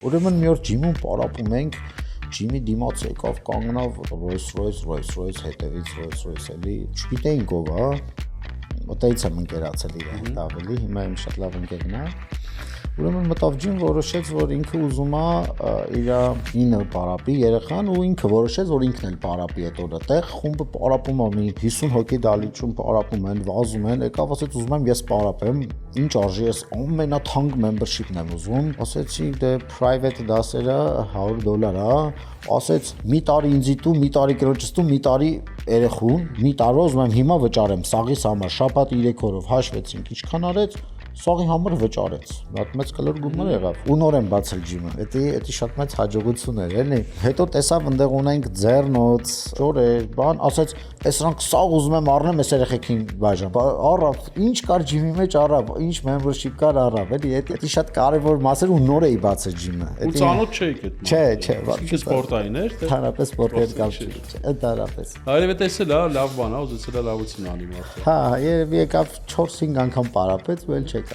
Ուրեմն մի օր ջիմում պարապում ենք, ջիմի դիմաց եկավ կանգնավ Rolls-Royce հետևից Rolls-Royce էլի, չգիտեինք ով է, այդից եմ ընկերացել իր հետ ավելի, հիմա իմ շատ լավ ընկերն է։ Ուրեմն մտավ ջիմ, որոշեց, որ ինքը ուզում է իր 9 պարապի երեխան ու ինքը որոշեց, որ ինքն էլ պարապի այդ օրը տեղ, խումբը պարապում է մի 50 հոգի դալիճում պարապում են, վազում են, եկավ ասեց ուզում եմ ես պարապեմ, ինչ արժի ես ամենաթանկ membership-ն եմ ուզում, ասեցի դե private դասերը $100 է, ասեց մի տարի ինձի տու, մի տարի կրոջս տու, մի տարի երեխուն, մի տարի ուզում եմ հիմա վճարեմ, սաղիս համար, շաբաթ 3 օրով հաշվեցինք, ինչքան արեց Սաղի համար վճարեց, շատ մեծ կլոր գումար եղավ, ու նոր եմ բացել ջիմը, դա շատ մեծ հաջողություն էր, էլի, հետո տեսավ ընդեղ ունենք ձեռնոց, շորեր, բան, ասեց, սրանք սաղ ուզում եմ առնեմ, այս երեխեքին բաժան, առավ, ինչ կար ջիմի մեջ առավ, ինչ membership կար առավ, էլի, դա շատ կարևոր մաս էր ու նոր էի բացել ջիմը։ Ու ծանոթ չէիք այդ Չէ, Իսկ սպորտային էր, թե։ Հանրապես սպորտի հետ կապ չէ, ընդհանրապես։ Հայրը տեսել է, լավ բան է, ուզեցել է լավություն անի մարդը։ Հա, երևի եկավ 4-5 անգամ պարապեց, ու էլ չեկավ։